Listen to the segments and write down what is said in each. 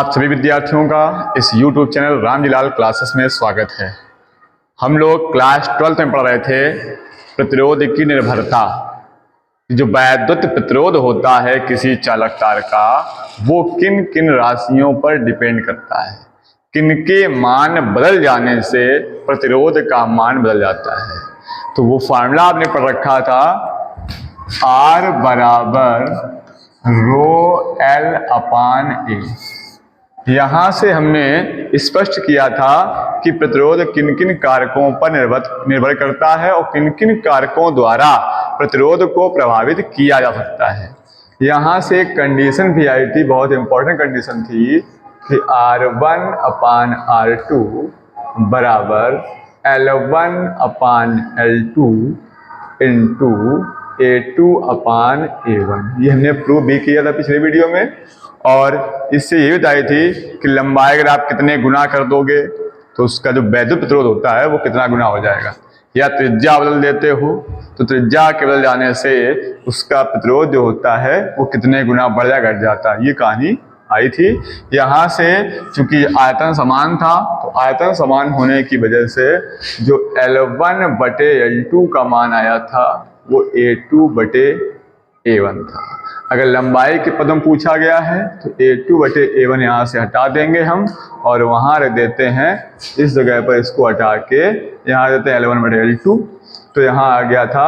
आप सभी विद्यार्थियों का इस YouTube चैनल रामजीलाल क्लासेस में स्वागत है। हम लोग क्लास 12th में पढ़ रहे थे प्रतिरोध की निर्भरता। जो वैद्युत प्रतिरोध होता है किसी चालक तार का, वो किन किन राशियों पर डिपेंड करता है, किनके मान बदल जाने से प्रतिरोध का मान बदल जाता है। तो वो फार्मूला आपने पढ़ रखा था, R बराबर रो एल अपान ए। यहाँ से हमने स्पष्ट किया था कि प्रतिरोध किन किन कारकों पर निर्भर करता है और किन किन कारकों द्वारा प्रतिरोध को प्रभावित किया जा सकता है। यहाँ से एक कंडीशन भी आई थी, बहुत इंपॉर्टेंट कंडीशन थी कि R1 अपान R2 बराबर L1 अपान L2 इंटू A2 अपान A1। ये हमने प्रूव भी किया था पिछले वीडियो में। और इससे ये बताई थी कि लंबाई अगर आप कितने गुना कर दोगे तो उसका जो वैद्युत प्रतिरोध होता है वो कितना गुना हो जाएगा। या त्रिज्या बदल देते हो तो त्रिज्या के बदल जाने से उसका प्रतिरोध जो होता है वो कितने गुना बढ़ या घट जाता है। ये कहानी आई थी। यहाँ से चूंकि आयतन समान था तो आयतन समान होने की वजह से जो L1 बटे L2 का मान आया था वो A2 बटे A1 था। अगर लंबाई के पद में पूछा गया है तो A2 बटे A1 यहाँ से हटा देंगे हम और वहाँ रख देते हैं, इस जगह पर इसको हटा के यहाँ देते हैं L1 बटे L2। तो यहाँ आ गया था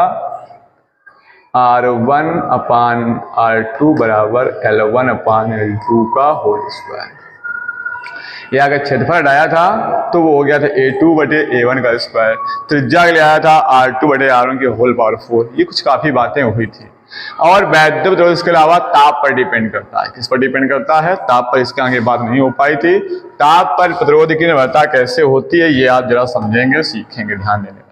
R1 अपान R2 बराबर L1 अपान L2 का होल स्क्वायर। या अगर क्षेत्रफल हटाया था तो वो हो गया था A2 बटे A1 का स्क्वायर। त्रिज्या के लिए आया था R2 बटे R1 की होल पावर 4। ये कुछ काफी बातें हुई थी। और वैद्युत प्रतिरोध इसके अलावा ताप पर डिपेंड करता है। किस पर डिपेंड करता है? ताप पर। इसके आगे बात नहीं हो पाई थी। ताप पर प्रतिरोध की निर्भरता कैसे होती है ये आप जरा समझेंगे, सीखेंगे, ध्यान देने वाले।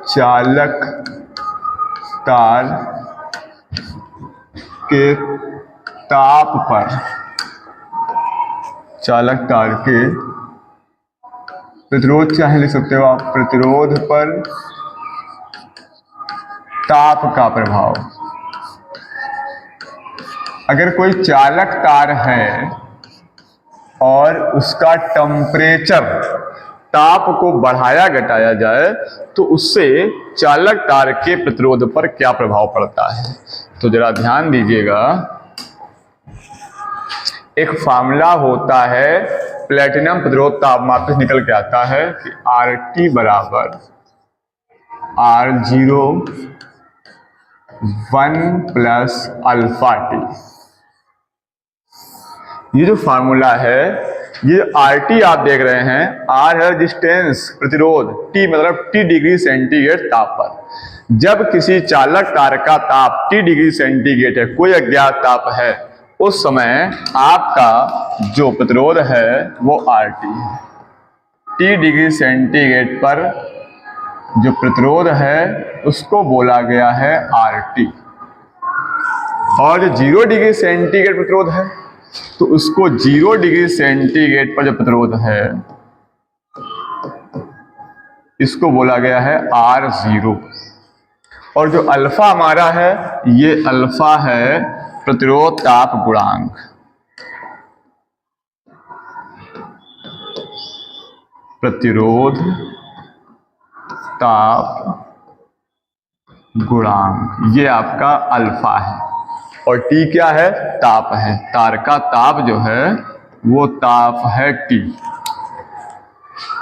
चालक तार के ताप पर, चालक तार के प्रतिरोध चाहे लिख सकते हो आप, प्रतिरोध पर ताप का प्रभाव। अगर कोई चालक तार है और उसका टेम्परेचर, ताप को बढ़ाया घटाया जाए तो उससे चालक तार के प्रतिरोध पर क्या प्रभाव पड़ता है। तो जरा ध्यान दीजिएगा, एक फार्मूला होता है प्लेटिनम प्रतिरोध तापमाप से निकल के आता है कि RT बराबर R0 1 प्लस अल्फा टी। ये जो फार्मूला है, ये RT आप देख रहे हैं, R है रेजिस्टेंस प्रतिरोध, T मतलब T डिग्री सेंटीग्रेड ताप पर। जब किसी चालक तार का ताप T डिग्री सेंटीग्रेड है, कोई अज्ञात ताप है, उस समय आपका जो प्रतिरोध है वो RT है। T डिग्री सेंटीग्रेड पर जो प्रतिरोध है उसको बोला गया है RT। और जो 0 डिग्री सेंटीग्रेड प्रतिरोध है तो उसको 0 डिग्री सेंटीग्रेड पर जो प्रतिरोध है इसको बोला गया है R0। और जो अल्फा हमारा है, ये अल्फा है प्रतिरोध ताप गुणांक। प्रतिरोध ताप गुणांक ये आपका अल्फा है। और T क्या है? ताप है। तार का ताप जो है वो ताप है T।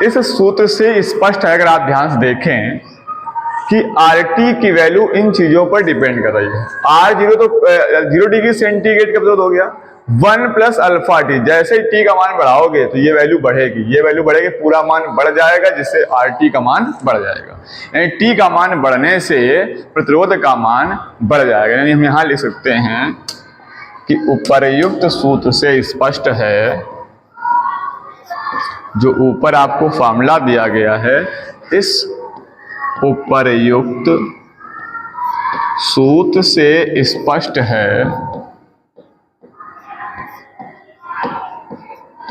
इस सूत्र से स्पष्ट है, अगर आप ध्यान से देखें, कि RT की वैल्यू इन चीजों पर डिपेंड कर रही है। R0 तो 0 डिग्री सेंटीग्रेड का प्रतिरोध हो गया, 1 प्लस अल्फा टी। जैसे ही T का मान बढ़ाओगे तो ये वैल्यू बढ़ेगी, ये वैल्यू बढ़ेगी, पूरा मान बढ़ जाएगा, जिससे RT का मान बढ़ जाएगा। यानी T का मान बढ़ने से प्रतिरोध का मान बढ़ जाएगा। यानी हम यहाँ लिख सकते हैं कि उपर्युक्त सूत्र से स्पष्ट है, जो ऊपर आपको फार्मूला दिया गया है, इस उपर्युक्त सूत्र से स्पष्ट है।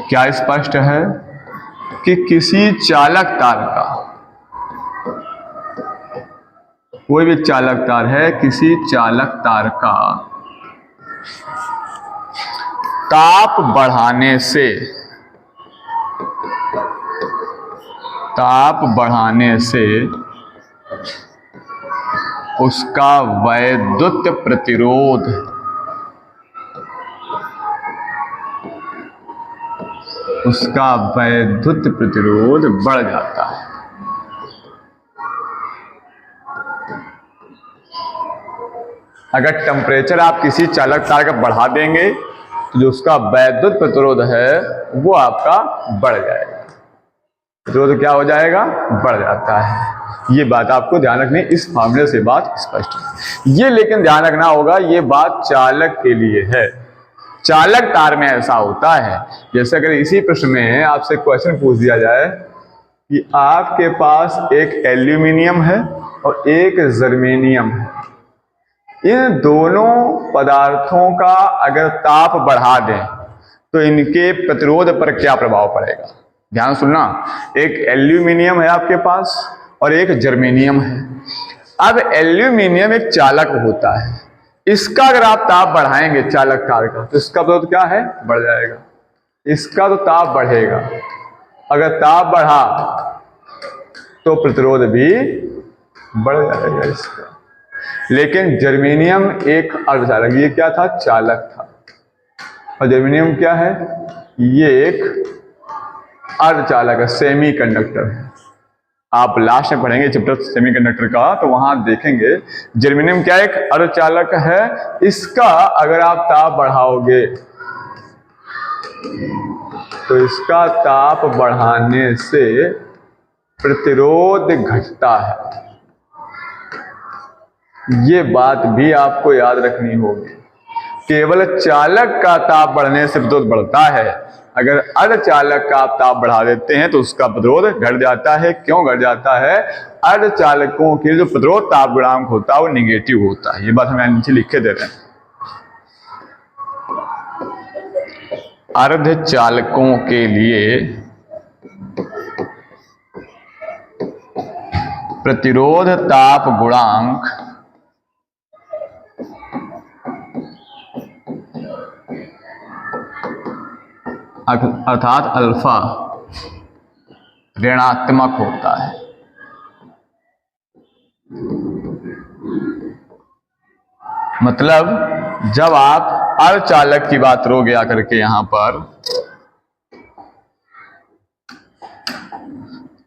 क्या स्पष्ट है? कि किसी चालक तार का कोई भी चालक तार है, किसी चालक तार का ताप बढ़ाने से उसका वैद्युत प्रतिरोध बढ़ जाता है। अगर टेम्परेचर आप किसी चालक तार का बढ़ा देंगे तो जो उसका वैद्युत प्रतिरोध है वो आपका बढ़ जाएगा। प्रतिरोध क्या हो जाएगा? बढ़ जाता है। ये बात आपको ध्यान रखनी, इस फार्मूले से बात स्पष्ट है। ये लेकिन ध्यान रखना होगा, ये बात चालक के लिए है। चालक तार में ऐसा होता है, जैसे अगर इसी प्रश्न में आपसे क्वेश्चन पूछ दिया जाए कि आपके पास एक एल्यूमिनियम है और एक जर्मेनियम है, इन दोनों पदार्थों का अगर ताप बढ़ा दें तो इनके प्रतिरोध पर क्या प्रभाव पड़ेगा? ध्यान सुनना, एक एल्यूमिनियम है आपके पास और एक जर्मेनियम है। अब एल्यूमिनियम एक चालक होता है, इसका अगर आप ताप बढ़ाएंगे चालक तार का तो इसका प्रतिरोध क्या है? बढ़ जाएगा। इसका तो ताप बढ़ेगा, अगर ताप बढ़ा तो प्रतिरोध भी बढ़ जाएगा इसका। लेकिन जर्मेनियम एक अर्धचालक, ये क्या था? चालक था। और जर्मेनियम क्या है? ये एक अर्धचालक है, सेमी कंडक्टर है। आप लास्ट में पढ़ेंगे चैप्टर सेमीकंडक्टर का, तो वहां देखेंगे जर्मेनियम क्या एक अर्धचालक है। इसका अगर आप ताप बढ़ाओगे तो इसका ताप बढ़ाने से प्रतिरोध घटता है। ये बात भी आपको याद रखनी होगी। केवल चालक का ताप बढ़ने से प्रतिरोध बढ़ता है, अगर अर्धचालक का आप ताप बढ़ा देते हैं तो उसका प्रतिरोध घट जाता है। क्यों घट जाता है? अर्धचालकों के जो प्रतिरोध ताप गुणांक होता है वो निगेटिव होता है। ये बात हम नीचे लिखे दे रहे हैं। अर्धचालकों के लिए प्रतिरोध ताप गुणांक अर्थात अल्फा ऋणात्मक होता है। मतलब जब आप अर्धचालक की बात करोगे आकर के यहां पर,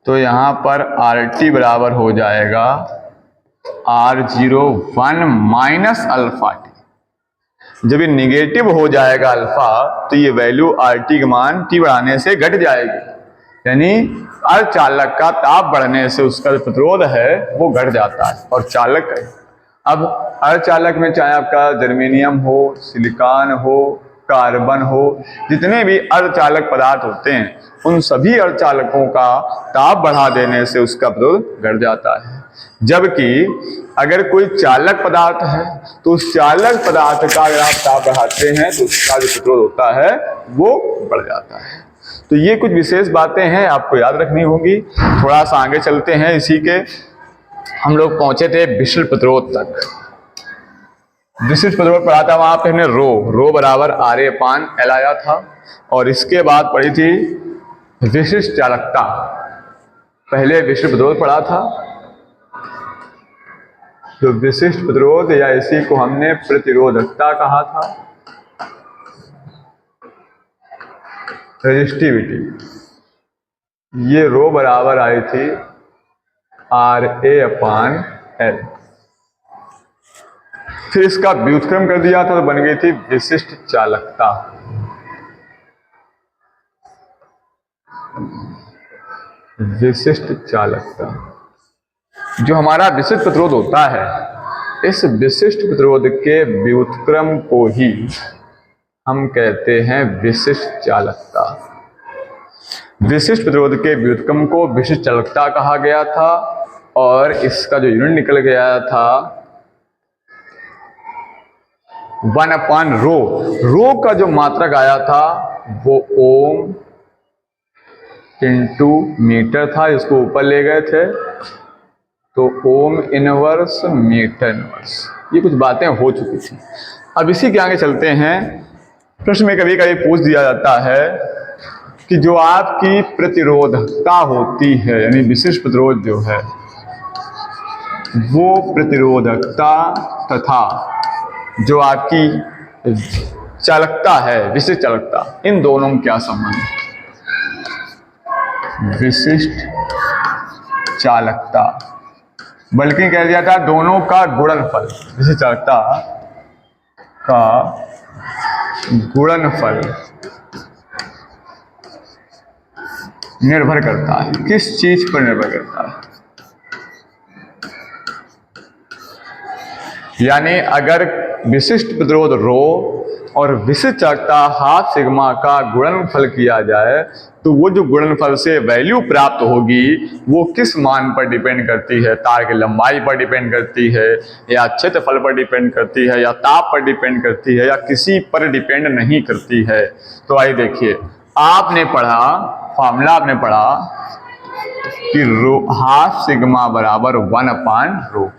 तो यहां पर RT बराबर हो जाएगा R01 माइनस अल्फा टी। जब ये निगेटिव हो जाएगा अल्फा तो ये वैल्यू RT का मान T बढ़ाने से घट जाएगी, यानी अर्धचालक का ताप बढ़ने से उसका जो प्रतिरोध है वो घट जाता है। और चालक, अब अर्धचालक में चाहे आपका जर्मेनियम हो, सिलिकॉन हो, कार्बन हो, जितने भी अर्धचालक पदार्थ होते हैं उन सभी अर्धचालकों का ताप बढ़ा देने से उसका प्रतिरोध घट जाता है। जबकि अगर कोई चालक पदार्थ है तो उस चालक पदार्थ का अगर आप ताप बढ़ाते हैं तो उसका जो प्रतिरोध होता है वो बढ़ जाता है। तो ये कुछ विशेष बातें हैं, आपको याद रखनी होगी। थोड़ा सा आगे चलते हैं। इसी के हम लोग पहुंचे थे विशिष्ट प्रतिरोध तक। विशिष्ट प्रतिरोध पढ़ा था वहां पे हमने रो बराबर RA/L आया था। और इसके बाद पढ़ी थी विशिष्ट चालकता। पहले विशिष्ट प्रतिरोध पढ़ा था, जो विशिष्ट प्रतिरोध या इसी को हमने प्रतिरोधकता कहा था, रेजिस्टिविटी। ये रो बराबर आई थी RA/L। फिर इसका व्युत्क्रम कर दिया था तो बन गई थी विशिष्ट चालकता। विशिष्ट चालकता, जो हमारा विशिष्ट प्रतिरोध होता है, इस विशिष्ट प्रतिरोध के व्युत्क्रम को ही हम कहते हैं विशिष्ट चालकता। विशिष्ट प्रतिरोध के व्युत्क्रम को विशिष्ट चालकता कहा गया था और इसका जो यूनिट निकल गया था 1/ρ। रो का जो मात्रक आया था वो ओम इंटू मीटर था, इसको ऊपर ले गए थे तो ओम इनवर्स मीटर इनवर्स, ये कुछ बातें हो चुकी थी। अब इसी के आगे चलते हैं। प्रश्न में कभी कभी पूछ दिया जाता है कि जो आपकी प्रतिरोधकता होती है, यानी विशिष्ट प्रतिरोध जो है, वो प्रतिरोधकता तथा जो आपकी चालकता है, विशिष्ट चालकता, इन दोनों में क्या संबंध है? विशिष्ट चालकता, बल्कि कह दिया था दोनों का गुणनफल, विशिष्ट चालकता का गुणनफल निर्भर करता है। किस चीज पर निर्भर करता है? यानी अगर विशिष्ट प्रतिरोध रो और विशिष्ट चालकता हाफ सिग्मा का गुणनफल किया जाए तो वो जो गुणनफल से वैल्यू प्राप्त होगी वो किस मान पर डिपेंड करती है? तार की लंबाई पर डिपेंड करती है, या क्षेत्रफल पर डिपेंड करती है, या ताप पर डिपेंड करती है, या किसी पर डिपेंड नहीं करती है? तो आइए देखिए, आपने पढ़ा फॉर्मूला, आपने पढ़ा कि रो हाफ सिग्मा बराबर 1/रो।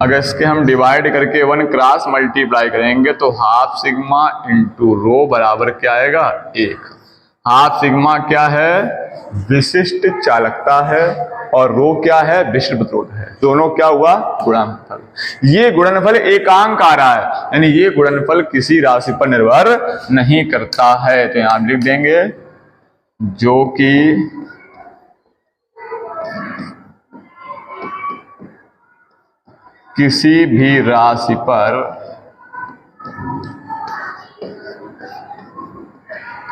अगर इसके हम डिवाइड करके 1 क्रॉस मल्टीप्लाई करेंगे तो हाफ सिग्मा इंटू रो बराबर क्या आएगा? 1। हाफ सिग्मा क्या है? विशिष्ट चालकता है, और रो क्या है? विशिष्ट प्रतिरोध है। दोनों क्या हुआ? गुणनफल। ये गुणनफल एकांक आ रहा है, यानी ये गुणनफल किसी राशि पर निर्भर नहीं करता है। तो यहां लिख देंगे जो कि किसी भी राशि पर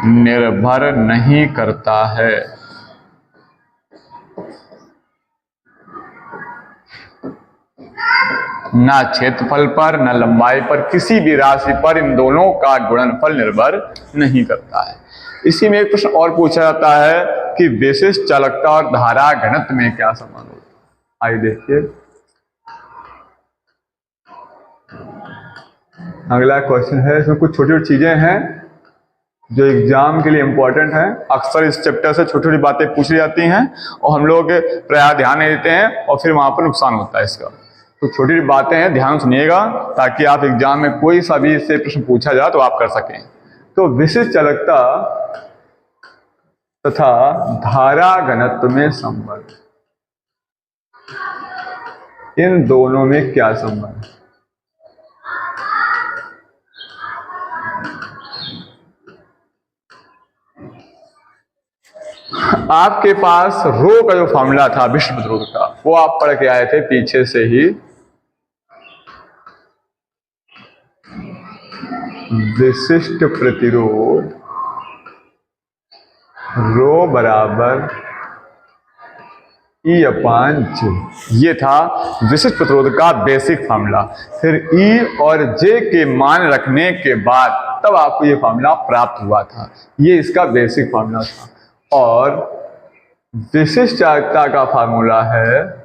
निर्भर नहीं करता है। ना क्षेत्रफल पर, ना लंबाई पर, किसी भी राशि पर इन दोनों का गुणनफल निर्भर नहीं करता है। इसी में एक प्रश्न और पूछा जाता है कि विशिष्ट चालकता और धारा घनत्व में क्या संबंध होता है? आइए देखिए, अगला क्वेश्चन है। इसमें कुछ छोटी छोटी चीजें हैं जो एग्जाम के लिए इंपॉर्टेंट है। अक्सर इस चैप्टर से छोटी छोटी बातें पूछी जाती हैं और हम लोग प्रायः ध्यान नहीं देते हैं और फिर वहां पर नुकसान होता है इसका। तो छोटी छोटी बातें हैं, ध्यान सुनिएगा ताकि आप एग्जाम में कोई सा भी इससे प्रश्न पूछा जाए तो आप कर सकें। तो विशिष्ट चालकता तथा धारा घनत्व में संबंध, इन दोनों में क्या संबंध है? आपके पास रो का जो फॉर्मूला था विशिष्ट प्रतिरोध का, वो आप पढ़ के आए थे पीछे से ही। विशिष्ट प्रतिरोध रो बराबर E/J, ये था विशिष्ट प्रतिरोध का बेसिक फार्मूला। फिर E और J के मान रखने के बाद तब आपको ये फार्मूला प्राप्त हुआ था। ये इसका बेसिक फार्मूला था। और विशिष्ट चालकता का फार्मूला है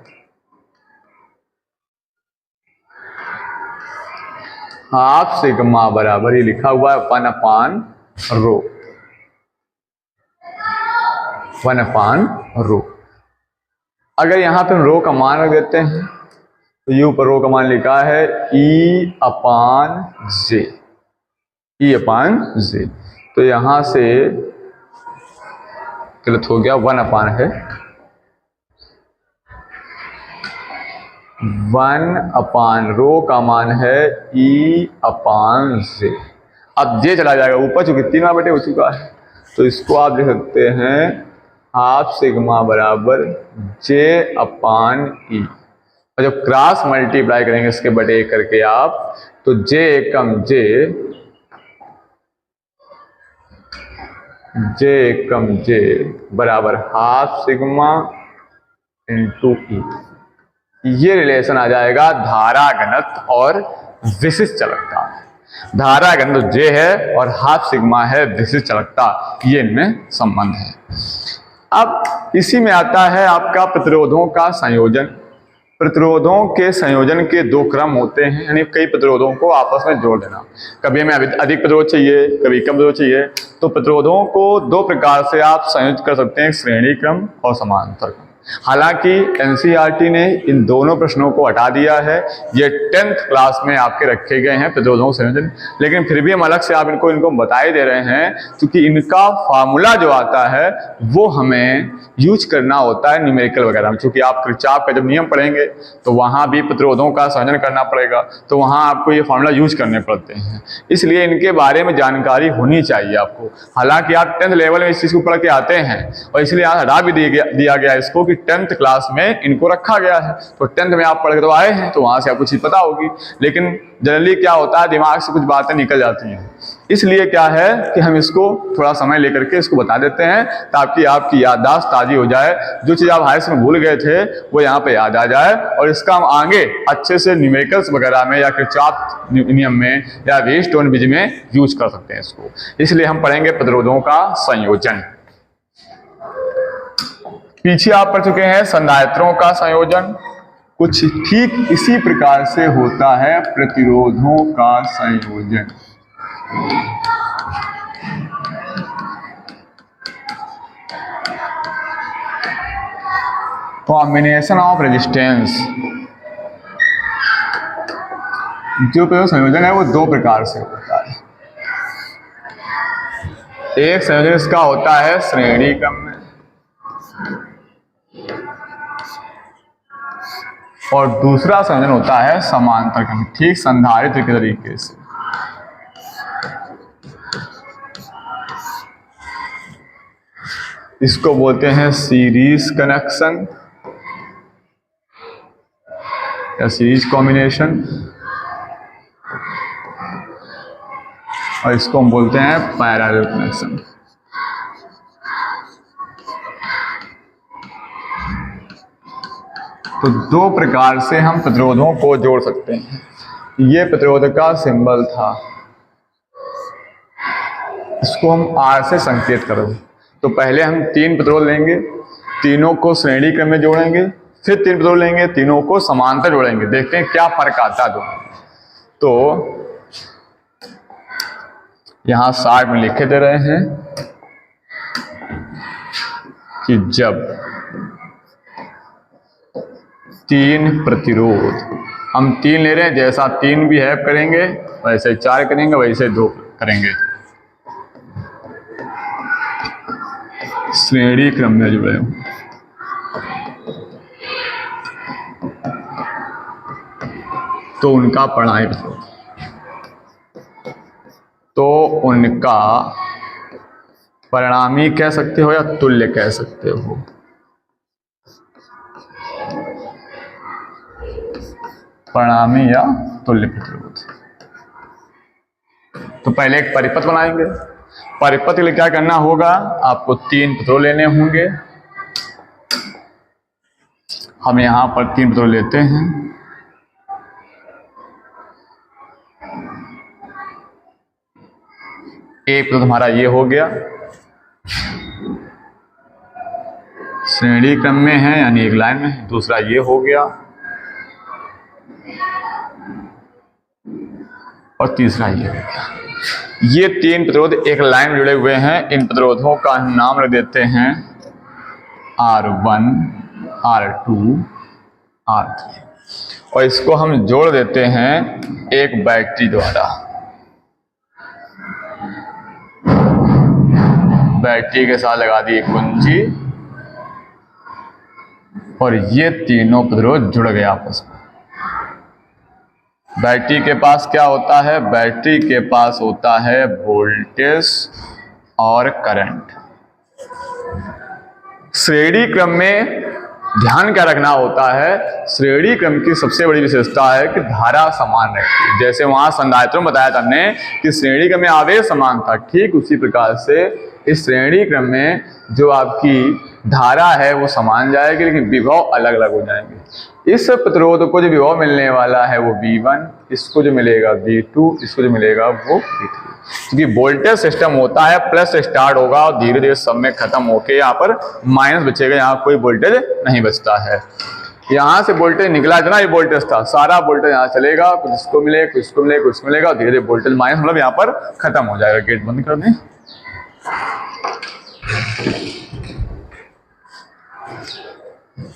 हाफ सिग्मा बराबर, ये लिखा हुआ है 1/रो, 1/रो। अगर यहां पे हम रो का मान रख देते हैं तो यू पर रो का मान लिखा है E/J, E/J। तो यहां से गलत हो गया, 1/, है 1/रो का मान है E/J। अब J चला जाएगा ऊपर, चूंकि 3 बटे हो चुका है, तो इसको आप देख सकते हैं हाफ सिग्मा बराबर J/E। और जब क्रॉस मल्टीप्लाई करेंगे इसके बटे करके आप, तो J एकम J बराबर हाफ सिग्मा इंटू E। ये रिलेशन आ जाएगा धारा घनत्व और विशिष्ट चालकता। धारा घनत्व J है और हाफ सिग्मा है विशिष्ट चालकता, ये इनमें संबंध है। अब इसी में आता है आपका प्रतिरोधों का संयोजन। प्रतिरोधों के संयोजन के 2 क्रम होते हैं, यानी कई प्रतिरोधों को आपस में जोड़ देना। कभी हमें अधिक प्रतिरोध चाहिए, कभी कम प्रतिरोध चाहिए। तो प्रतिरोधों को 2 प्रकार से आप संयोजित कर सकते हैं, श्रेणी क्रम और समांतर क्रम। हालांकि एनसीईआरटी ने इन दोनों प्रश्नों को हटा दिया है, ये 10th क्लास में आपके रखे गए हैं प्रतिरोधों का संयोजन, लेकिन फिर भी हम अलग से आप इनको बताए दे रहे हैं क्योंकि इनका फार्मूला जो आता है वो हमें यूज करना होता है न्यूमेरिकल वगैरह में। चूंकि आप किरचॉफ का जब नियम पढ़ेंगे तो वहां भी प्रतिरोधों का संयोजन करना पड़ेगा, तो वहां आपको ये फार्मूला यूज करने पड़ते हैं, इसलिए इनके बारे में जानकारी होनी चाहिए आपको। हालांकि आप 10th लेवल में इस चीज को पढ़ के आते हैं और इसलिए यहाँ हटा भी दिया गया इसको कि 10th क्लास में इनको रखा गया है, तो 10th में आप पढ़ के तो आए हैं तो वहां से आपको चीज पता होगी, लेकिन जनरली क्या होता है दिमाग से कुछ बातें निकल जाती हैं, इसलिए क्या है कि हम इसको थोड़ा समय लेकर के इसको बता देते हैं ताकि आपकी याददाश्त ताजी हो जाए, जो चीज आप हाई स्कूल में भूल गए थे वो यहाँ पे याद आ जाए और इसका हम आगे अच्छे से न्यूमेरिकल्स वगैरह में या किरचॉफ नियम में या वीटस्टोन विधि में यूज कर सकते हैं इसको। इसलिए हम पढ़ेंगे प्रतिरोधों का संयोजन। पीछे आप पढ़ चुके हैं संधारित्रों का संयोजन, कुछ ठीक इसी प्रकार से होता है प्रतिरोधों का संयोजन। कॉम्बिनेशन ऑफ रेजिस्टेंस, जो संयोजन है वो दो प्रकार से होता है। एक संयोजन इसका होता है श्रेणी क्रम में और दूसरा संयोजन होता है समांतर क्रम, ठीक संधारित्र के तरीके से। इसको बोलते हैं सीरीज कनेक्शन या सीरीज कॉम्बिनेशन और इसको हम बोलते हैं पैरेलल कनेक्शन। तो दो प्रकार से हम प्रतिरोधों को जोड़ सकते हैं। ये प्रतिरोध का सिंबल था, इसको हम R से संकेत करेंगे। तो पहले हम 3 प्रतिरोध लेंगे, तीनों को श्रेणी क्रम में जोड़ेंगे, फिर 3 प्रतिरोध लेंगे, तीनों को समांतर जोड़ेंगे, देखते हैं क्या फर्क आता है दोनों। तो यहां 60 में लिखे दे रहे हैं कि जब 3 प्रतिरोध, हम 3 ले रहे हैं, जैसा 3 भी है करेंगे वैसे 4 करेंगे, वैसे 2 करेंगे, श्रेणी क्रम में जुड़े हो तो उनका परिणामी तो उनका परिणामी कह सकते हो या तुल्य कह सकते हो। परिणामी या तुल्य प्रतिरोध। तो पहले एक परिपथ बनाएंगे। परिपथ के लिए क्या करना होगा, आपको 3 प्रतिरोध लेने होंगे। हम यहां पर 3 प्रतिरोध लेते हैं। एक प्रतिरोध हमारा ये हो गया, श्रेणी क्रम में है यानी एक लाइन में, दूसरा ये हो गया और तीसरा ये हो गया। ये 3 प्रतिरोध एक लाइन में जुड़े हुए हैं। इन प्रतिरोधों का नाम रख देते हैं R1, R2, R3 और इसको हम जोड़ देते हैं एक बैटरी द्वारा। बैटरी के साथ लगा दी कुंजी और ये तीनों प्रतिरोध जुड़ गए आपस में। बैटरी के पास क्या होता है, बैटरी के पास होता है वोल्टेज और करंट। श्रेणी क्रम में ध्यान क्या रखना होता है, श्रेणी क्रम की सबसे बड़ी विशेषता है कि धारा समान रहती है। जैसे वहां संधारित्रों में बताया था हमने कि श्रेणी क्रम में आवेश समान था, ठीक उसी प्रकार से इस श्रेणी क्रम में जो आपकी धारा है वो समान जाएगी लेकिन विभव अलग अलग हो जाएंगे। इस प्रतिरोध को जो विभव मिलने वाला है वो V1, इसको जो मिलेगा V2, इसको जो मिलेगा वो V3। क्योंकि वोल्टेज सिस्टम होता है प्लस से स्टार्ट होगा और धीरे धीरे सब में खत्म होके यहाँ पर माइनस बचेगा, यहाँ कोई वोल्टेज नहीं बचता है। यहाँ से वोल्टेज निकला इतना ही वोल्टेज था, सारा वोल्टेज यहाँ चलेगा, कुछ इसको मिले, कुछ इसको मिले, कुछ मिलेगा और धीरे धीरे वोल्टेज माइनस मतलब यहाँ पर खत्म हो जाएगा। गेट बंद कर दें।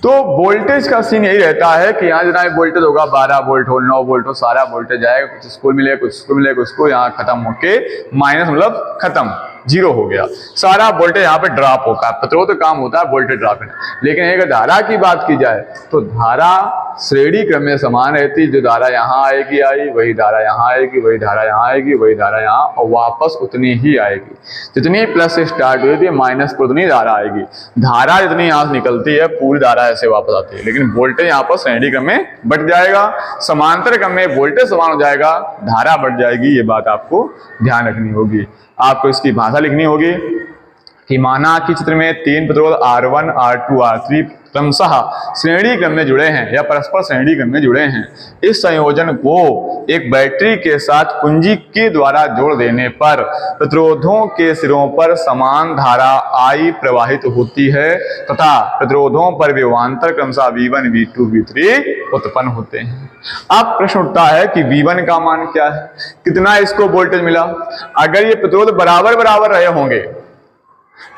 तो वोल्टेज का सीन यही रहता है कि यहाँ जितना वोल्टेज होगा 12 वोल्ट हो 9 वोल्ट हो सारा वोल्टेज जाएगा, कुछ इसको मिलेगा कुछ इसको मिलेगा कुछ इसको, यहाँ खत्म होके माइनस मतलब खत्म जीरो हो गया, सारा वोल्टेज यहाँ पे ड्रॉप होगा। प्रतिरोध काम होता है वोल्टेज ड्रॉप में। लेकिन अगर धारा की बात की जाए तो धारा श्रेणी क्रम में समान रहती, जो धारा यहाँ आएगी आई, वही धारा यहाँ आएगी, वही धारा यहाँ आएगी, वही धारा यहाँ, और वापस उतनी ही आएगी। जितनी प्लस से स्टार्ट हुई थी माइनस पर उतनी धारा आएगी। धारा जितनी यहाँ से निकलती है पूरी धारा ऐसे वापस आती है, लेकिन वोल्टेज यहाँ पर श्रेणी क्रम में बढ़ जाएगा, समांतर क्रम में वोल्टेज समान हो जाएगा, धारा बढ़ जाएगी। ये बात आपको ध्यान रखनी होगी। आपको इसकी भाषा लिखनी होगी कि माना कि चित्र में तीन प्रतिरोध R1, R2, R3 क्रमशः श्रेणी क्रम में जुड़े हैं या परस्पर श्रेणी क्रम में जुड़े हैं। इस संयोजन को एक बैटरी के साथ कुंजी के द्वारा जोड़ देने पर प्रतिरोधों के सिरों पर समान धारा I प्रवाहित होती है तथा प्रतिरोधों पर विभवांतर क्रमशः V1, V2, V3 उत्पन्न होते हैं। अब प्रश्न उठता है कि V1 का मान क्या है, कितना इसको वोल्टेज मिला। अगर ये प्रतिरोध बराबर बराबर रहे होंगे,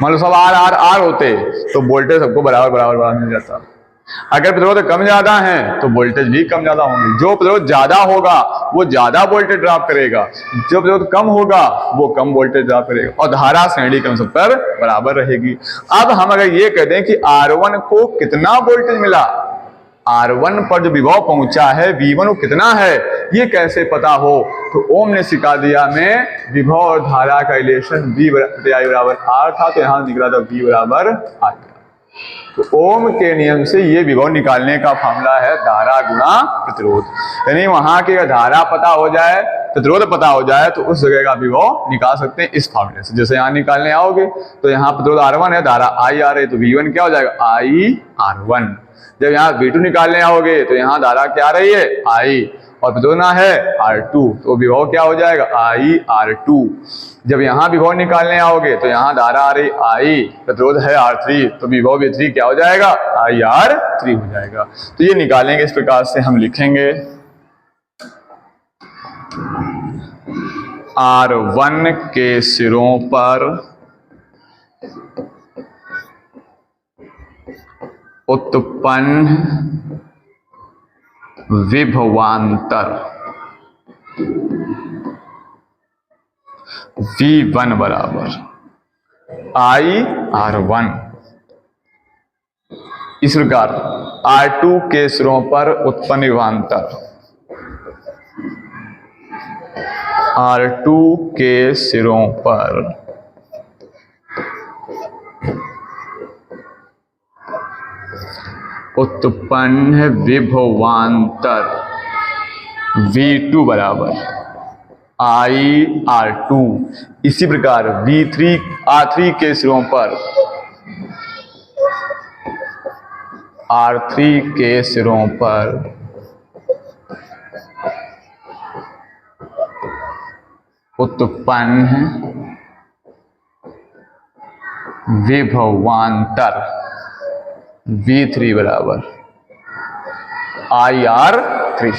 मान लो सब R होते तो वोल्टेज सबको बराबर मिल जाता। अगर प्रतिरोध कम ज्यादा है तो वोल्टेज भी कम ज्यादा होंगे। जो प्रतिरोध ज्यादा होगा वो ज्यादा वोल्टेज ड्रॉप करेगा, जो प्रतिरोध कम होगा वो कम वोल्टेज ड्रॉप करेगा, और धारा श्रेणी क्रम सब पर बराबर रहेगी। अब हम अगर ये कह दें कि R1 को कितना वोल्टेज मिला, R1 पर जो विभव पहुंचा है V1 कितना है, ये कैसे पता हो, तो ओम ने सिखा दिया में विभव और धारा का रिलेशन V बराबर R था, तो यहां निकला था V बराबर I। तो ओम के नियम से ये विभव निकालने का फार्मूला है धारा गुणा प्रतिरोध। यानी वहां की धारा पता हो जाए, प्रतिरोध पता हो जाए, तो उस जगह का विभव निकाल सकते हैं इस फार्मूले से। जैसे यहाँ निकालने आओगे तो यहाँ प्रतिरोध R1 है, धारा I आ रही है, तो V1 क्या हो जाएगा I R1। जब यहाँ V2 निकालने आओगे तो यहाँ धारा क्या आ रही है I, और प्रतिरोध है R2, तो विभव क्या हो जाएगा I R2। जब यहाँ विभव निकालने आओगे तो यहाँ धारा आ रही I, प्रतिरोध है R3, तो विभव V3 क्या हो जाएगा I R3 हो जाएगा। तो ये निकालेंगे इस प्रकार से हम लिखेंगे R1 के सिरों पर उत्पन्न विभवांतर V1 बराबर I R1। इस प्रकार R2 के सिरों पर उत्पन्न विभवांतर R2 के सिरों पर उत्पन्न विभवांतर V2 बराबर I R2। इसी प्रकार R3 के सिरों पर R3 के सिरों पर उत्पन्न विभवांतर V3 बराबर I R3।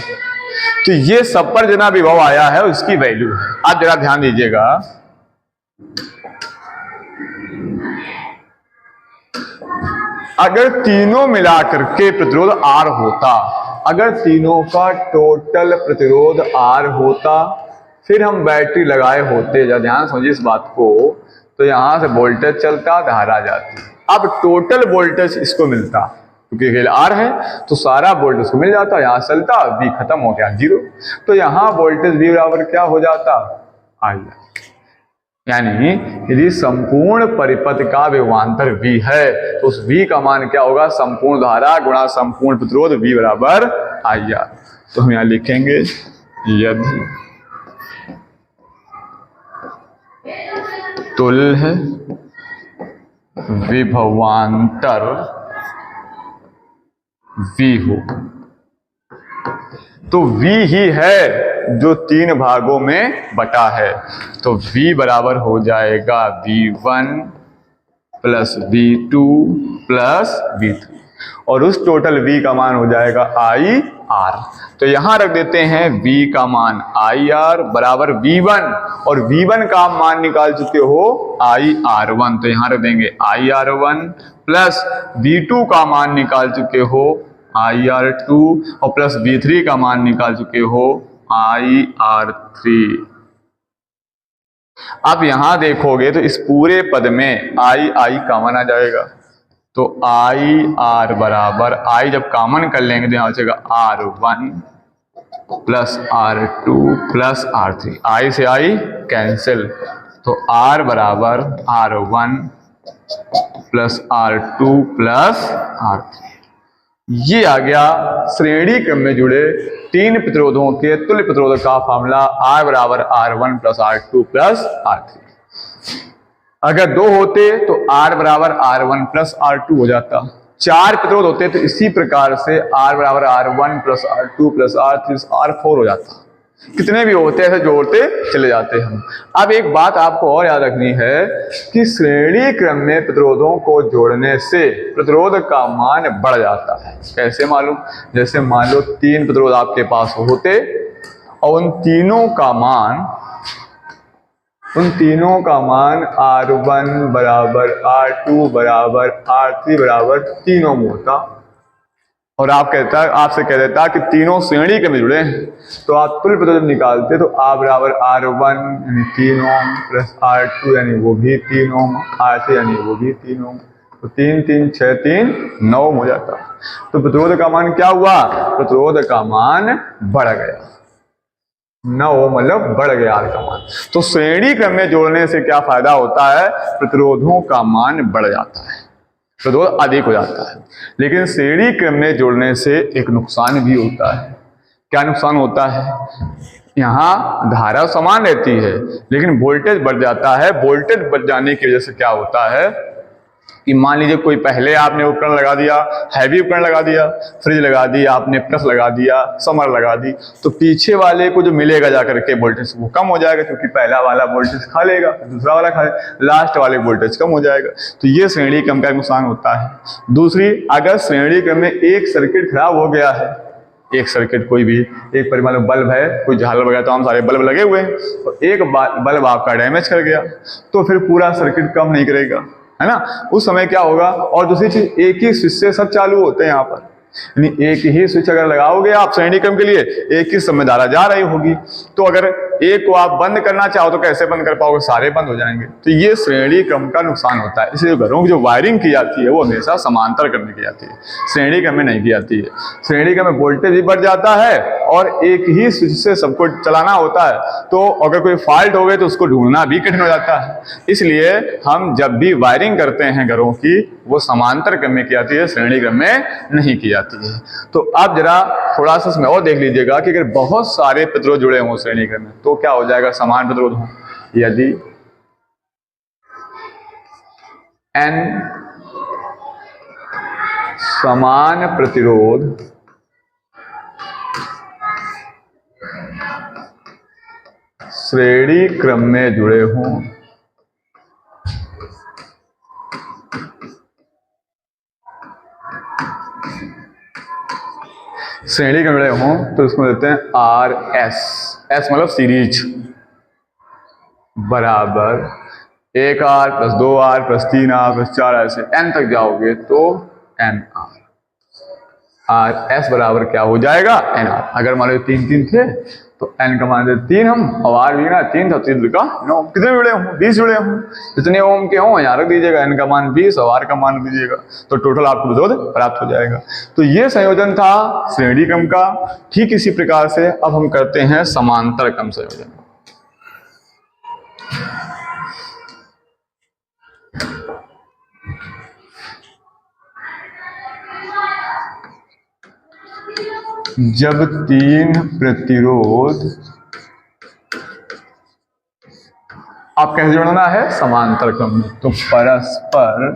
तो ये सब पर जितना विभव आया है उसकी वैल्यू है। आप जरा ध्यान दीजिएगा, अगर तीनों मिलाकर के प्रतिरोध R होता, अगर तीनों का टोटल प्रतिरोध R होता, फिर हम बैटरी लगाए होते, जब ध्यान समझिए इस बात को, तो यहां से वोल्टेज चलता, धारा जाती। अब टोटल वोल्टेज इसको मिलता, क्योंकि खेल R है तो सारा वोल्टेज इसको मिल जाता, यहाँ चलता, V खत्म हो गया 0, तो यहाँ वोल्टेज V बराबर क्या हो जाता I। यानी यदि संपूर्ण परिपथ का विभवांतर V है तो उस V का मान क्या होगा, संपूर्ण धारा गुणा संपूर्ण प्रतिरोध V बराबर IR। तो हम यहाँ लिखेंगे यदि तुल्य विभवांतर V हो, तो V ही है जो तीन भागों में बटा है, तो V बराबर हो जाएगा V1 plus V2 plus V3, और उस टोटल V का मान हो जाएगा I आर। तो यहां रख देते हैं V का मान IR बराबर V1 और V1 का मान निकाल चुके हो IR1, तो यहां रख देंगे IR1 प्लस V2 का मान निकाल चुके हो IR2 और प्लस V3 का मान निकाल चुके हो IR3। अब यहां देखोगे तो इस पूरे पद में I कॉमन आ जाएगा, तो IR बराबर I जब कॉमन कर लेंगे तो यहां बचेगा R1 plus R2 plus R3, I से I कैंसिल, तो R बराबर R1 plus R2 plus R3। ये आ गया श्रेणी क्रम में जुड़े तीन प्रतिरोधों के तुल्य प्रतिरोध का फार्मूला R बराबर R1 plus R2 plus R3। अगर दो होते तो R बराबर R1 प्लस R2 हो जाता, चार प्रतिरोध होते तो इसी प्रकार से R बराबर R1 plus R2 plus R3 R4 हो जाता। कितने भी होते ऐसे जोड़ते चले जाते हम। अब एक बात आपको और याद रखनी है कि श्रेणी क्रम में प्रतिरोधों को जोड़ने से प्रतिरोध का मान बढ़ जाता है। कैसे मालूम? जैसे मान लो तीन प्रतिरोध आपके पास होते और उन तीनों का मान R1 बराबर R2 बराबर R3 बराबर 3 ओम होता और आपसे कह देता कि तीनों श्रेणी के में जुड़े हैं, तो आप तुल्य प्रतिरोध निकालते तो R बराबर R1 यानी 3 ओम प्लस R2 यानी वो भी 3 ओम, R3 यानी वो भी 3 ओम, तो 3 3 6 3 9 ओम हो जाता। तो प्रतिरोध का मान क्या हुआ? प्रतिरोध का मान बढ़ गया, 9 ओम मतलब बढ़ गया R का मान। तो श्रेणी क्रम में जोड़ने से क्या फायदा होता है? प्रतिरोधों का मान बढ़ जाता है, प्रतिरोध अधिक हो जाता है। लेकिन श्रेणी क्रम में जोड़ने से एक नुकसान भी होता है। क्या नुकसान होता है? यहाँ धारा समान रहती है लेकिन वोल्टेज बढ़ जाता है। वोल्टेज बढ़ जाने की वजह से क्या होता है कि मान लीजिए कोई पहले आपने उपकरण लगा दिया, हैवी उपकरण लगा दिया, फ्रिज लगा दी आपने, प्रेस लगा दिया, समर लगा दी, तो पीछे वाले को जो मिलेगा जाकर के वोल्टेज वो कम हो जाएगा, क्योंकि पहला वाला वोल्टेज खा लेगा, दूसरा वाला खा लेगा, लास्ट वाले वोल्टेज कम हो जाएगा। तो ये श्रेणी क्रम का नुकसान होता है। दूसरी, अगर श्रेणी क्रम में एक सर्किट खराब हो गया है, एक सर्किट कोई भी एक परिमाण बल्ब है, कोई झालर वगैरह तमाम सारे बल्ब लगे हुए हैं, तो एक बल्ब आपका डैमेज कर गया तो फिर पूरा सर्किट काम नहीं करेगा, है ना। उस समय क्या होगा? और दूसरी चीज, एक ही स्विच से सब चालू होते हैं यहाँ पर, यानी एक ही स्विच अगर लगाओगे आप श्रेणी क्रम के लिए, एक ही समय धारा जा रही होगी, तो अगर एक को आप बंद करना चाहो तो कैसे बंद कर पाओगे? सारे बंद हो जाएंगे। तो ये श्रेणी क्रम का नुकसान होता है। इसलिए घरों की जो वायरिंग की जाती है वो हमेशा समांतर करने की जाती है, श्रेणी क्रम में नहीं की जाती है। श्रेणी क्रम में वोल्टेज भी बढ़ जाता है और एक ही स्विच से सबको चलाना होता है, तो अगर कोई फॉल्ट हो गए तो उसको ढूंढना भी कठिन हो जाता है। इसलिए हम जब भी वायरिंग करते हैं घरों की, वो समांतर क्रम में की जाती है, श्रेणी क्रम में नहीं की जाती है। तो अब जरा थोड़ा सा इसमें और देख लीजिएगा कि अगर बहुत सारे प्रतिरोध जुड़े हों श्रेणी क्रम में तो क्या हो जाएगा? समान प्रतिरोध हो। यदि n समान प्रतिरोध श्रेणी क्रम में जुड़े हों तो इसमें देते हैं RS, S मतलब सीरीज, बराबर 1R plus 2R plus 3R plus 4R ऐसे n तक जाओगे तो NR। RS बराबर क्या हो जाएगा? NR। अगर मान लो 3 3 थे तो n का मान दे 3 हम, और R भी ना 3 था, 3 का 9, कितने जुड़े हों? 20 जुड़े हों। जितने ओम के हों यहाँ रख दीजिएगा, n का मान 20 और R का मान दीजिएगा, तो टोटल आपको प्रतिरोध प्राप्त हो जाएगा। तो ये संयोजन था श्रेणी क्रम का। ठीक इसी प्रकार से अब हम करते हैं समांतर क्रम संयोजन। जब तीन प्रतिरोध, आप कैसे जोड़ना है? समांतर क्रम में, तो परस्पर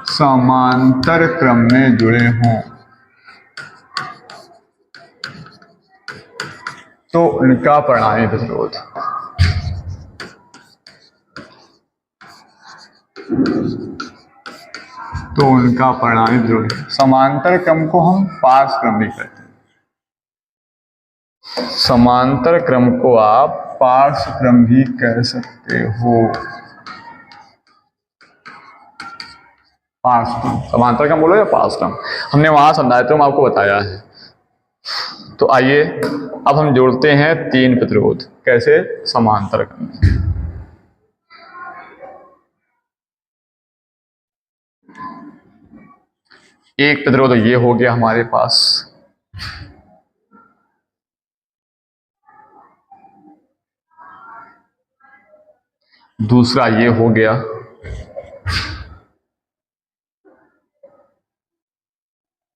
समांतर क्रम में जुड़े हों तो उनका परिणामी प्रतिरोध तो उनका परिणामी प्रतिरोध। समांतर क्रम को हम पार्श्व क्रम भी कहते हैं। समांतर क्रम को आप पार्श्व क्रम भी कह सकते हो। पार्श्व क्रम, समांतर क्रम बोलो या पार्श्व क्रम, हमने वहां संधारित्रों में आपको बताया है। तो आइए अब हम जोड़ते हैं 3 प्रतिरोध। कैसे? समांतर क्रम में। एक प्रतिरोध ये हो गया हमारे पास, दूसरा ये हो गया,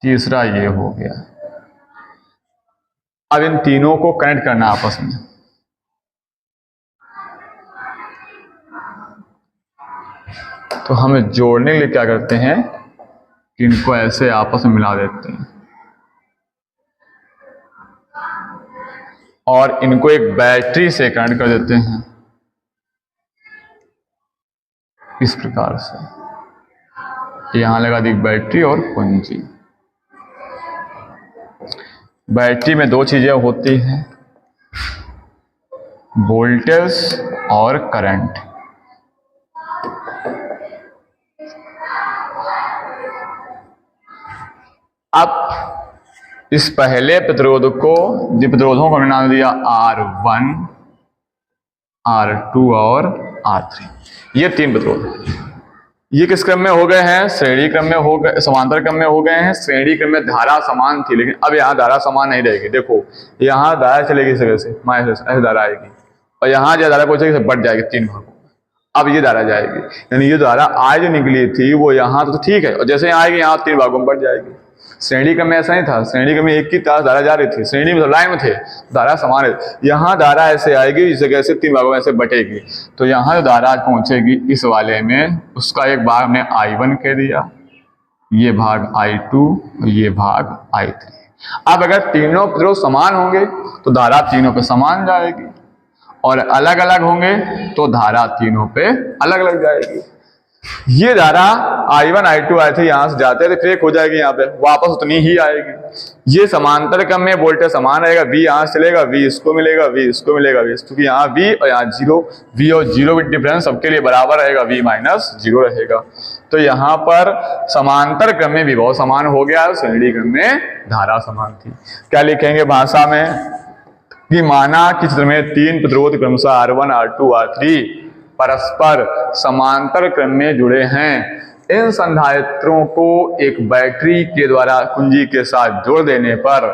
तीसरा ये हो गया। अब इन तीनों को कनेक्ट करना आपस में। तो हम जोड़ने के लिए क्या करते हैं, इनको ऐसे आपस में मिला देते हैं और इनको एक बैटरी से कनेक्ट कर देते हैं इस प्रकार से। यहां लगा दी बैटरी और कुंजी। बैटरी में 2 चीजें होती हैं, वोल्टेज और करंट। अब इस पहले प्रतिरोध को, प्रतिरोधों को हमने नाम दिया R1, R2 और R3। ये 3 प्रतिरोध, ये किस क्रम में हो गए हैं? श्रेणी क्रम में हो गए, समांतर क्रम में हो गए हैं। श्रेणी क्रम में धारा समान थी, लेकिन अब यहाँ धारा समान नहीं रहेगी। देखो यहाँ धारा चलेगी इस तरह से, ऐसे धारा आएगी, और यहाँ जो धारा पहुंचेगी बढ़ जाएगी 3 भागों में। अब ये धारा जाएगी, यानी ये धारा आज जो निकली थी वो यहाँ तो ठीक है, और जैसे यहाँ आएगी यहाँ 3 भागों में बढ़ जाएगी। श्रेणी क्रम में ऐसा नहीं था, श्रेणी क्रम में एक की धारा जा रही थी, श्रेणी में लाइन में थे, धारा समान है। यहाँ धारा ऐसे आएगी, इस जगह से 3 भागों में ऐसे बटेगी। तो यहाँ जो धारा पहुंचेगी इस वाले में, उसका एक भाग हमने I1 कह दिया, ये भाग I2, ये भाग I3। अब अगर तीनों प्रतिरोध समान होंगे तो धारा तीनों पे समान जाएगी, और अलग अलग होंगे तो धारा तीनों पे अलग अलग जाएगी। ये धारा I1, I2, I3 यहां से जाते हैं तो फिर एक हो जाएगी, यहाँ पे वापस उतनी ही आएगी। ये समांतर क्रम में वोल्टेज समान रहेगा, V यहां से चलेगा, V इसको मिलेगा, V इसको मिलेगा, V, क्योंकि यहाँ V और यहाँ 0, V और 0 का डिफरेंस सबके लिए बराबर रहेगा, V माइनस 0 रहेगा। तो यहाँ पर समांतर क्रम में विभव समान हो गया, श्रेणी क्रम में धारा समान थी। क्या लिखेंगे भाषा में कि माना कि चित्र में 3 प्रतिरोध क्रमशः R1, R2, R3 परस्पर समांतर क्रम में जुड़े हैं। इन संधारित्रों को एक बैटरी के द्वारा कुंजी के साथ जोड़ देने पर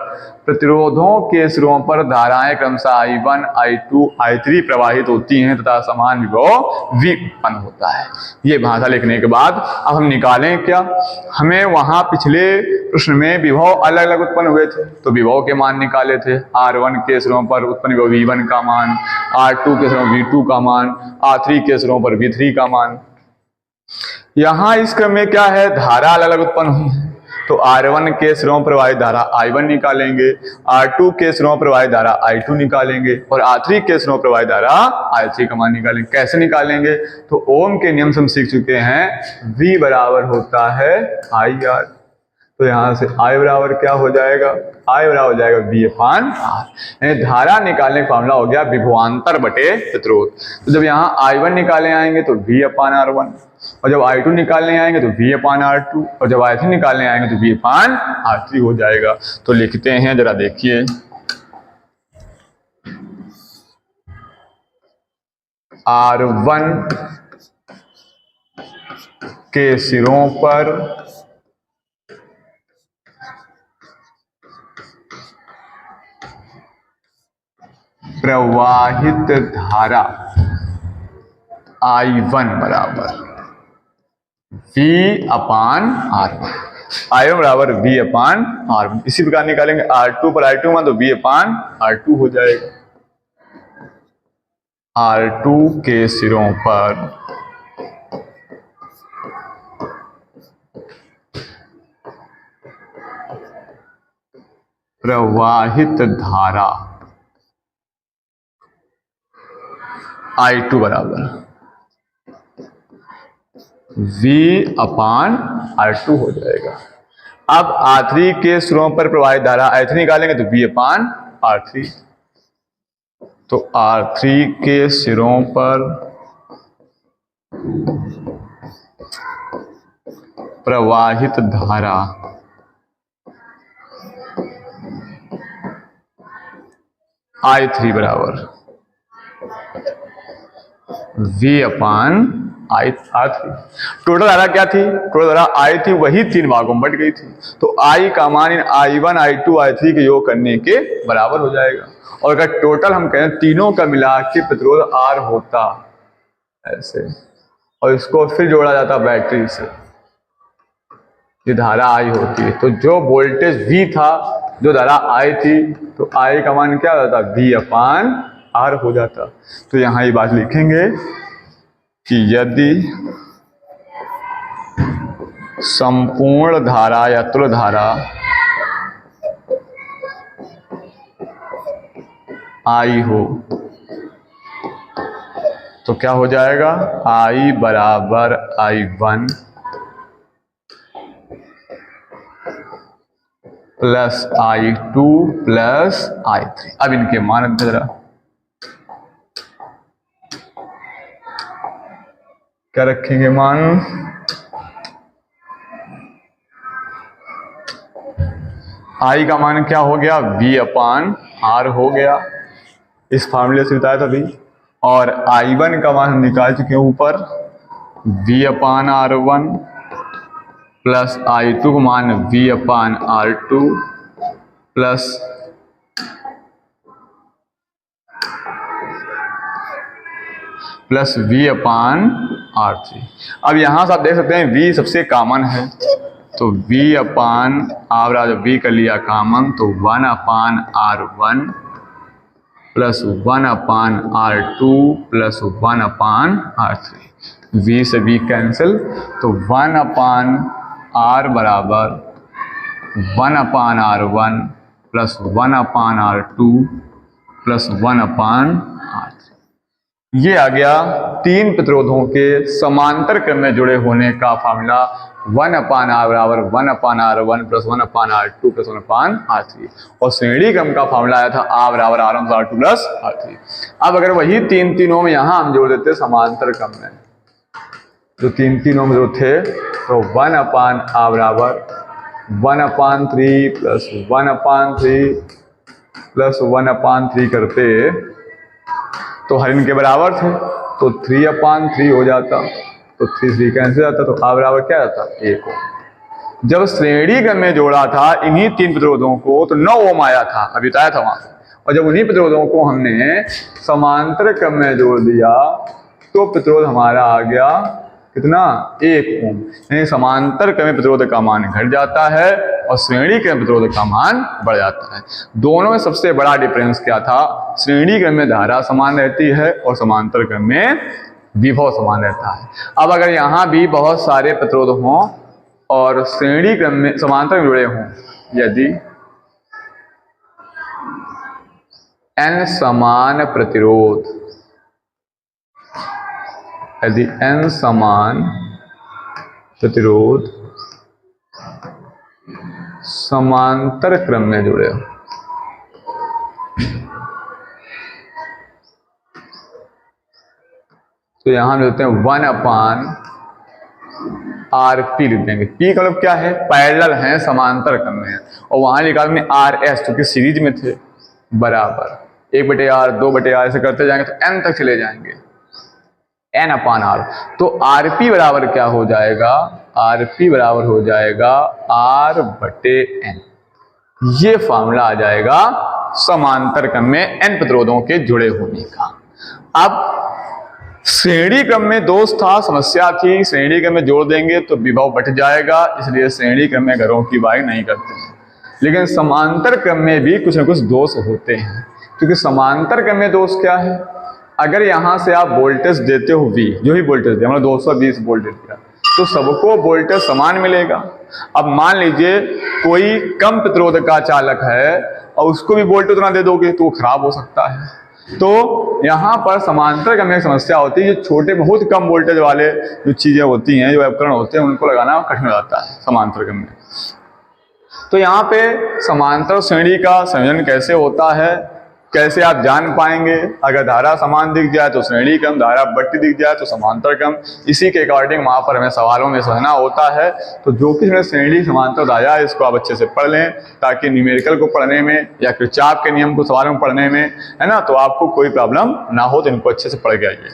प्रतिरोधों के सिरों पर धाराएं क्रमशः I1, I2, I3 प्रवाहित होती हैं तथा समान विभव V उत्पन्न होता है। ये भाषा लिखने के बाद अब हम निकालें क्या, हमें वहां पिछले प्रश्न में विभव अलग अलग उत्पन्न हुए थे, तो विभव के मान निकाले थे। R1 के सिरों पर उत्पन्न विभव V1 का मान, R2 के सिरों V2 का मान, R3 के सिरों पर V3 का मान। यहाँ इस क्रम में क्या है, धारा अलग अलग उत्पन्न हुई है, तो R1 के सिरों पर प्रवाहित धारा I1 निकालेंगे, R2 के सिरों पर प्रवाहित धारा I2 निकालेंगे, और R3 के सिरों पर प्रवाहित धारा I3 का मान निकालेंगे। कैसे निकालेंगे, तो ओम के नियम से हम सीख चुके हैं, V बराबर होता है IR। तो यहाँ से I बराबर क्या हो जाएगा, I बराबर हो जाएगा V अपान R। यानी धारा निकालने का फॉर्मूला हो गया विभवांतर बटे प्रतिरोध। तो जब यहाँ I1 निकालने आएंगे तो V अपान R1, और जब I2 निकालने आएंगे तो V अपान R2, और जब I3 निकालने आएंगे तो V अपान R3 हो जाएगा। तो लिखते हैं, जरा देखिए, R1 के सिरों पर प्रवाहित धारा I1 बराबर V अपान R1, I1 बराबर V अपान R1। इसी प्रकार निकालेंगे R2 पर I2 मान, तो V अपान R2 हो जाएगा। R2 के सिरों पर प्रवाहित धारा I2 बराबर V/R2 हो जाएगा। अब R3 के सिरों पर प्रवाहित धारा I3 निकालेंगे तो V/R3। तो R3 के सिरों पर प्रवाहित धारा I3 बराबर V/R3। टोटल धारा क्या थी? टोटल धारा I थी, वही 3 भागों में बट गई थी। तो I का मान इन I1, I2, I3 के योग करने के बराबर हो जाएगा। और अगर टोटल हम कहें तीनों का मिला के प्रतिरोध R होता ऐसे, और इसको फिर जोड़ा जाता बैटरी से, ये धारा I होती है। तो जो वोल्टेज V था, जो धारा I थी, तो I का मान क्या होता? V/R हो जाता। तो यहां ये बात लिखेंगे कि यदि संपूर्ण धारा या तुल्य धारा I हो तो क्या हो जाएगा? I बराबर I1 plus I2 plus I3। अब इनके मान जरा क्या रखेंगे मान? I का मान क्या हो गया? V/R हो गया, इस फार्मूले से बताया था भी। और I1 का मान हम निकाल चुके हैं ऊपर, V/R1 प्लस I2 का मान V/R2 प्लस V/R3। अब यहां से आप देख सकते हैं V सबसे कॉमन है, तो V/R V कर लिया कॉमन, तो 1/R1 plus 1/R2 plus 1/R3। V से V कैंसिल, तो 1/R बराबर 1/R1 plus 1/R2 plus 1/R3। ये आ गया तीन प्रतिरोधों के समांतर क्रम में जुड़े होने का फार्मूला। 1/R बराबर 1/R1 plus 1/R2 plus 1/R3। और श्रेणी क्रम का फार्मूला आया था R बराबर R1 plus R2 plus R3। अब अगर वही तीनों में यहां हम जोड़ देते समांतर क्रम में, जो तीनों में जो थे, तो 1/R बराबर 1/3 प्लस 1/3 प्लस 1/3 करते तो हर इनके बराबर थे, तो 3/3 हो जाता, तो 3 कैंसिल जाता, तो R बराबर क्या जाता? 1 ओम। जब श्रेणी क्रम में जोड़ा था इन्हीं तीन प्रतिरोधों को तो 9 ओम आया था, अभी बताया था वहां। और जब उन्हीं प्रतिरोधों को हमने समांतर क्रम में जोड़ दिया तो प्रतिरोध हमारा आ गया कितना? 1 ओम। यानी समांतर क्रम में प्रतिरोध का मान घट जाता है और श्रेणी क्रम में प्रतिरोध का मान बढ़ जाता है। दोनों में सबसे बड़ा डिफरेंस क्या था? श्रेणी क्रम में धारा समान रहती है और समांतर क्रम में विभव समान रहता है। अब अगर यहाँ भी बहुत सारे प्रतिरोध हों और श्रेणी क्रम में समांतर में जुड़े हों, यदि n समान प्रतिरोध, यदि n समान प्रतिरोध समांतर क्रम में जुड़े हो, तो यहां देते हैं 1/RP लिख देंगे। P का मतलब क्या है? पैरेलल है, समांतर क्रम में है। और वहां लिखा हमने RS, क्योंकि सीरीज में थे, बराबर 1/R 2/R ऐसे करते जाएंगे तो n तक चले जाएंगे, n/R। तो RP बराबर क्या हो जाएगा? RP बराबर हो जाएगा R/n। ये फार्मूला आ जाएगा समांतर क्रम में n प्रतिरोधों के जुड़े होने का। अब श्रेणी क्रम में दोष था, समस्या थी, श्रेणी क्रम में जोड़ देंगे तो विभव बढ़ जाएगा, इसलिए श्रेणी क्रम में घरों की बात नहीं करते हैं। लेकिन समांतर क्रम में भी कुछ न कुछ दोष होते हैं, क्योंकि समांतर क्रम में दोष क्या है? अगर यहां से आप वोल्टेज देते हो V, जो ही वोल्टेज दिया, मतलब 220 वोल्टेज दिया, तो सबको वोल्टेज समान मिलेगा। अब मान लीजिए कोई कम प्रतिरोध का चालक है और उसको भी वोल्टेज उतना दे दोगे तो वो खराब हो सकता है। तो यहाँ पर समांतर क्रम में एक समस्या होती है, जो छोटे बहुत कम वोल्टेज वाले जो चीजें होती हैं, जो उपकरण होते हैं, उनको लगाना कठिन हो जाता है समांतर क्रम में। तो यहाँ पे समांतर श्रेणी का संयोजन कैसे होता है, कैसे आप जान पाएंगे? अगर धारा समान दिख जाए तो श्रेणी क्रम, धारा बढ़ती दिख जाए तो समांतर क्रम। इसी के अकॉर्डिंग वहां पर हमें सवालों में समझना होता है। तो जो कि हमें श्रेणी समांतर आया है, इसको आप अच्छे से पढ़ लें, ताकि न्यूमेरिकल को पढ़ने में या किरचॉफ के नियम को सवालों में पढ़ने में, है ना, तो आपको कोई प्रॉब्लम ना हो। तो इनको अच्छे से पढ़ के आइए।